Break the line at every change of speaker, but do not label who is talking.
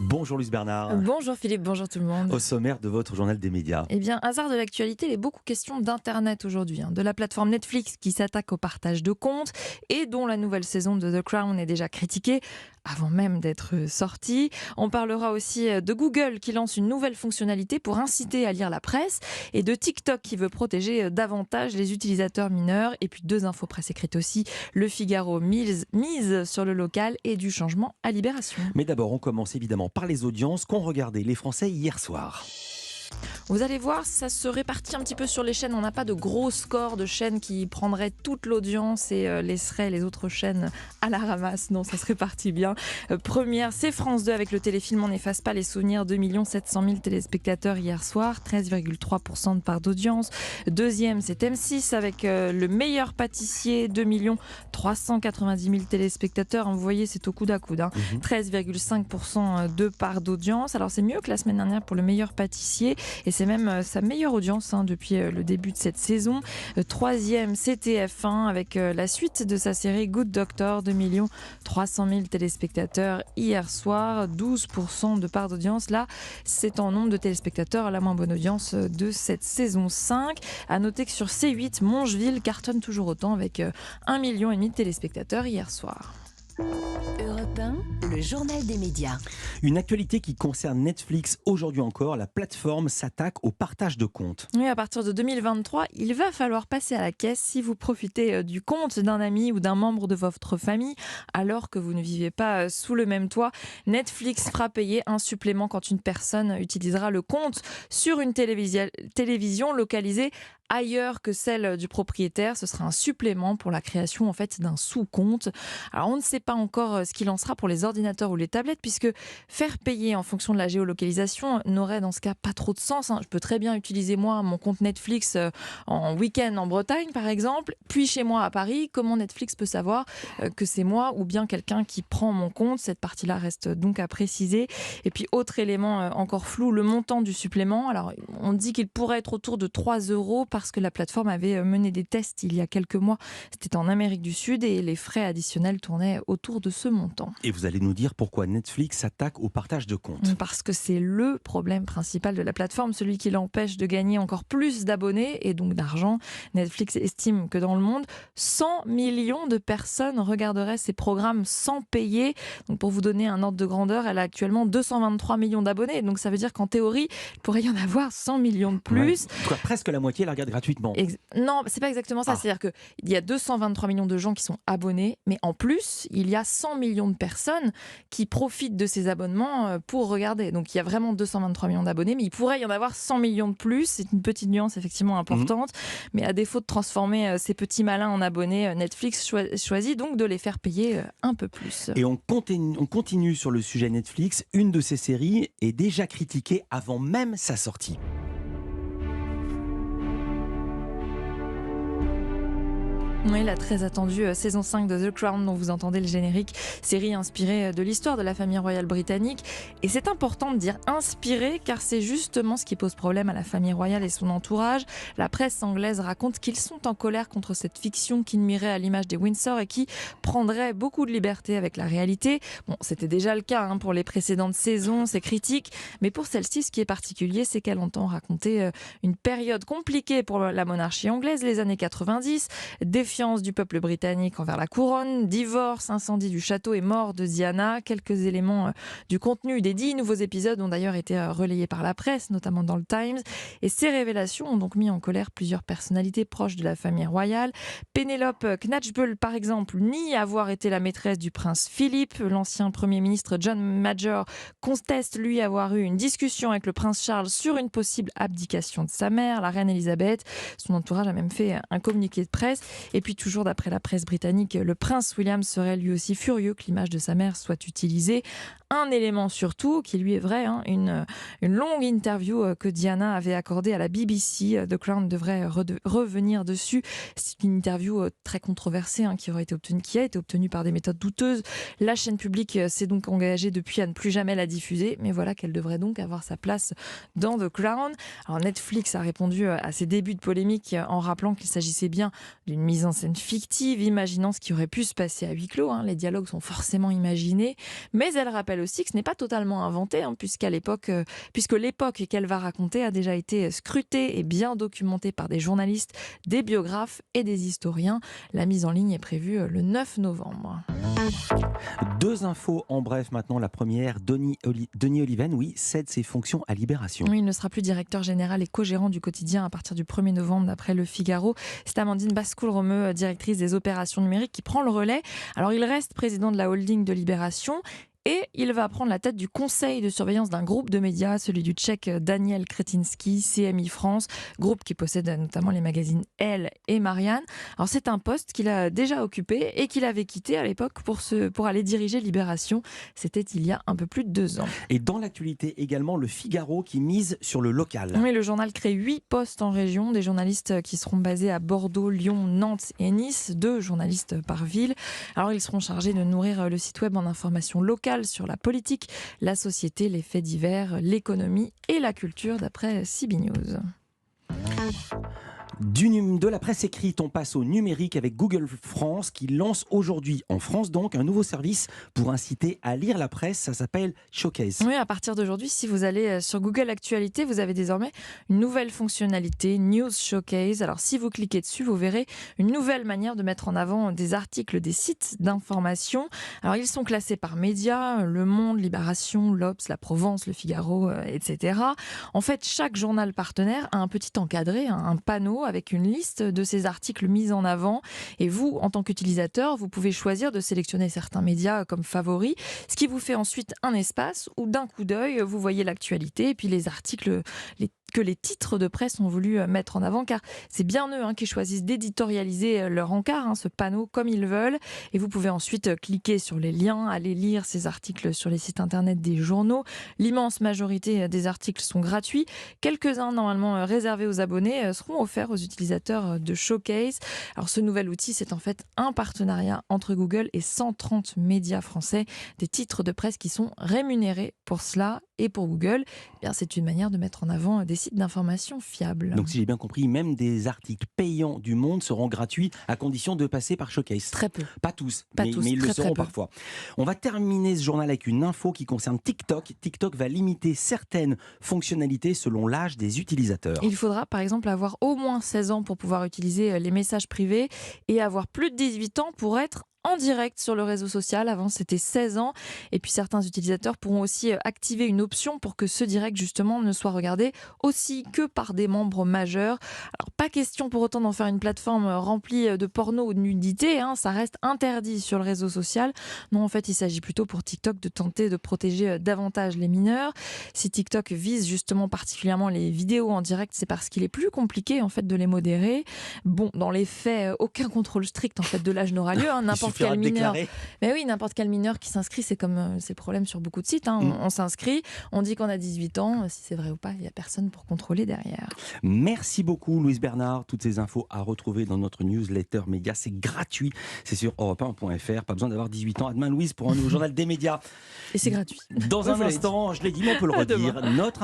Bonjour Luce Bernard.
Bonjour Philippe, bonjour tout le monde.
Au sommaire de votre journal des médias.
Eh bien, hasard de l'actualité, il est beaucoup question d'Internet aujourd'hui. De la plateforme Netflix qui s'attaque au partage de comptes et dont la nouvelle saison de The Crown est déjà critiquée avant même d'être sortie. On parlera aussi de Google qui lance une nouvelle fonctionnalité pour inciter à lire la presse et de TikTok qui veut protéger davantage les utilisateurs mineurs. Et puis deux infos presse écrites aussi. Le Figaro mise sur le local et du changement à Libération.
Mais d'abord, on commence évidemment par les audiences qu'ont regardé les Français hier soir.
Vous allez voir, ça se répartit un petit peu sur les chaînes. On n'a pas de gros score de chaînes qui prendraient toute l'audience et laisseraient les autres chaînes à la ramasse. Non, ça se répartit bien. Première, c'est France 2 avec le téléfilm On n'efface pas les souvenirs. 2 700 000 téléspectateurs hier soir, 13,3% de part d'audience. Deuxième, c'est M6 avec Le meilleur pâtissier, 2 390 000 téléspectateurs. Vous voyez, c'est au coude à coude. 13,5% de part d'audience. Alors c'est mieux que la semaine dernière pour Le meilleur pâtissier. Et c'est même sa meilleure audience depuis le début de cette saison. Troisième, c'est TF1 avec la suite de sa série Good Doctor, 2 300 000 téléspectateurs hier soir, 12% de part d'audience. Là, c'est en nombre de téléspectateurs la moins bonne audience de cette saison 5. À noter que sur C8, Mongeville cartonne toujours autant avec 1,5 million de téléspectateurs hier soir.
Europe 1, le journal des médias.
Une actualité qui concerne Netflix. Aujourd'hui encore, la plateforme s'attaque au partage de comptes.
Oui, à partir de 2023, il va falloir passer à la caisse si vous profitez du compte d'un ami ou d'un membre de votre famille alors que vous ne vivez pas sous le même toit. Netflix fera payer un supplément quand une personne utilisera le compte sur une télévision localisée ailleurs que celle du propriétaire. Ce sera un supplément pour la création d'un sous-compte. Alors on ne sait pas encore ce qu'il en sera pour les ordinateurs ou les tablettes puisque faire payer en fonction de la géolocalisation n'aurait dans ce cas pas trop de sens. Je peux très bien utiliser moi mon compte Netflix en week-end en Bretagne par exemple, puis chez moi à Paris. Comment Netflix peut savoir que c'est moi ou bien quelqu'un qui prend mon compte? Cette partie-là reste donc à préciser. Et puis autre élément encore flou, le montant du supplément. Alors on dit qu'il pourrait être autour de 3 € parce que la plateforme avait mené des tests il y a quelques mois. C'était en Amérique du Sud et les frais additionnels tournaient autour de ce montant.
Et vous allez nous dire pourquoi Netflix s'attaque au partage de comptes.
Parce que c'est le problème principal de la plateforme, celui qui l'empêche de gagner encore plus d'abonnés et donc d'argent. Netflix estime que dans le monde, 100 millions de personnes regarderaient ces programmes sans payer. Donc pour vous donner un ordre de grandeur, elle a actuellement 223 millions d'abonnés. Donc ça veut dire qu'en théorie, il pourrait y en avoir 100 millions de plus.
Ouais. Presque la moitié la regarde gratuitement.
Non, c'est pas exactement ça. C'est-à-dire qu'il y a 223 millions de gens qui sont abonnés, mais en plus, il y a 100 millions de personnes qui profitent de ces abonnements pour regarder. Donc il y a vraiment 223 millions d'abonnés, mais il pourrait y en avoir 100 millions de plus. C'est une petite nuance effectivement importante. Mais à défaut de transformer ces petits malins en abonnés, Netflix choisit donc de les faire payer un peu plus.
Et on continue sur le sujet Netflix. Une de ces séries est déjà critiquée avant même sa sortie.
Oui, la très attendue saison 5 de The Crown dont vous entendez le générique, série inspirée de l'histoire de la famille royale britannique. Et c'est important de dire inspirée car c'est justement ce qui pose problème à la famille royale et son entourage. La presse anglaise raconte qu'ils sont en colère contre cette fiction qui nuirait à l'image des Windsor et qui prendrait beaucoup de liberté avec la réalité. Bon, c'était déjà le cas pour les précédentes saisons, c'est critique. Mais pour celle-ci, ce qui est particulier, c'est qu'elle entend raconter une période compliquée pour la monarchie anglaise, les années 90, défiance du peuple britannique envers la couronne, divorce, incendie du château et mort de Diana. Quelques éléments du contenu des 10 nouveaux épisodes ont d'ailleurs été relayés par la presse, notamment dans le Times. Et ces révélations ont donc mis en colère plusieurs personnalités proches de la famille royale. Penelope Knatchbull, par exemple, nie avoir été la maîtresse du prince Philippe. L'ancien Premier ministre John Major conteste, lui, avoir eu une discussion avec le prince Charles sur une possible abdication de sa mère, la reine Elisabeth. Son entourage a même fait un communiqué de presse. Et puis toujours d'après la presse britannique, le prince William serait lui aussi furieux que l'image de sa mère soit utilisée. Un élément surtout, qui lui est vrai, une longue interview que Diana avait accordée à la BBC. The Crown devrait revenir dessus. C'est une interview très controversée qui a été obtenue par des méthodes douteuses. La chaîne publique s'est donc engagée depuis à ne plus jamais la diffuser, mais voilà qu'elle devrait donc avoir sa place dans The Crown. Alors Netflix a répondu à ces débuts de polémique en rappelant qu'il s'agissait bien d'une mise en scène fictive, imaginant ce qui aurait pu se passer à huis clos. Les dialogues sont forcément imaginés, mais elle rappelle aussi que ce n'est pas totalement inventé, puisque l'époque qu'elle va raconter a déjà été scrutée et bien documentée par des journalistes, des biographes et des historiens. La mise en ligne est prévue le 9 novembre.
2 infos en bref maintenant. La première, Denis Oliven, cède ses fonctions à Libération.
Oui, il ne sera plus directeur général et co-gérant du quotidien à partir du 1er novembre d'après Le Figaro. C'est Amandine Bascoul-Romeu, directrice des opérations numériques, qui prend le relais. Alors il reste président de la holding de Libération. Et il va prendre la tête du conseil de surveillance d'un groupe de médias, celui du Tchèque Daniel Kretinsky, CMI France, groupe qui possède notamment les magazines Elle et Marianne. Alors c'est un poste qu'il a déjà occupé et qu'il avait quitté à l'époque pour aller diriger Libération. C'était il y a un peu plus de 2 ans.
Et dans l'actualité également, Le Figaro qui mise sur le local.
Oui, le journal crée 8 postes en région, des journalistes qui seront basés à Bordeaux, Lyon, Nantes et Nice, 2 journalistes par ville. Alors ils seront chargés de nourrir le site web en informations locales sur la politique, la société, les faits divers, l'économie et la culture d'après CB News.
De la presse écrite, on passe au numérique avec Google France qui lance aujourd'hui en France donc un nouveau service pour inciter à lire la presse. Ça s'appelle Showcase.
Oui, à partir d'aujourd'hui, si vous allez sur Google Actualité, vous avez désormais une nouvelle fonctionnalité, News Showcase. Alors si vous cliquez dessus, vous verrez une nouvelle manière de mettre en avant des articles, des sites d'information. Alors ils sont classés par médias, Le Monde, Libération, l'Obs, La Provence, Le Figaro, etc. En fait, chaque journal partenaire a un petit encadré, un panneau avec une liste de ces articles mis en avant. Et vous, en tant qu'utilisateur, vous pouvez choisir de sélectionner certains médias comme favoris, ce qui vous fait ensuite un espace où d'un coup d'œil, vous voyez l'actualité et puis les articles que les titres de presse ont voulu mettre en avant, car c'est bien eux qui choisissent d'éditorialiser leur encart, ce panneau, comme ils veulent. Et vous pouvez ensuite cliquer sur les liens, aller lire ces articles sur les sites internet des journaux. L'immense majorité des articles sont gratuits. Quelques-uns, normalement réservés aux abonnés, seront offerts aux utilisateurs de Showcase. Alors ce nouvel outil, c'est en fait un partenariat entre Google et 130 médias français, des titres de presse qui sont rémunérés pour cela. Et pour Google, c'est une manière de mettre en avant des sites d'information fiables.
Donc si j'ai bien compris, même des articles payants du Monde seront gratuits à condition de passer par Showcase.
Très peu.
Pas tous,
mais
ils le seront parfois. On va terminer ce journal avec une info qui concerne TikTok. TikTok va limiter certaines fonctionnalités selon l'âge des utilisateurs.
Il faudra par exemple avoir au moins 16 ans pour pouvoir utiliser les messages privés et avoir plus de 18 ans pour être en direct sur le réseau social. Avant, c'était 16 ans. Et puis, certains utilisateurs pourront aussi activer une option pour que ce direct, justement, ne soit regardé aussi que par des membres majeurs. Alors, pas question pour autant d'en faire une plateforme remplie de porno ou de nudité. Ça reste interdit sur le réseau social. Non, en fait, il s'agit plutôt pour TikTok de tenter de protéger davantage les mineurs. Si TikTok vise justement particulièrement les vidéos en direct, c'est parce qu'il est plus compliqué, en fait, de les modérer. Bon, dans les faits, aucun contrôle strict, en fait, de l'âge n'aura lieu. N'importe quel mineur. Mais oui, n'importe quel mineur qui s'inscrit, c'est comme c'est le problème sur beaucoup de sites. On s'inscrit, on dit qu'on a 18 ans, si c'est vrai ou pas, il n'y a personne pour contrôler derrière.
Merci beaucoup Louise Bernard. Toutes ces infos à retrouver dans notre newsletter média. C'est gratuit, c'est sur europe1.fr. Pas besoin d'avoir 18 ans. À demain Louise pour un nouveau journal des médias.
Et c'est gratuit.
Dans un instant, je l'ai dit, mais on peut le redire. Notre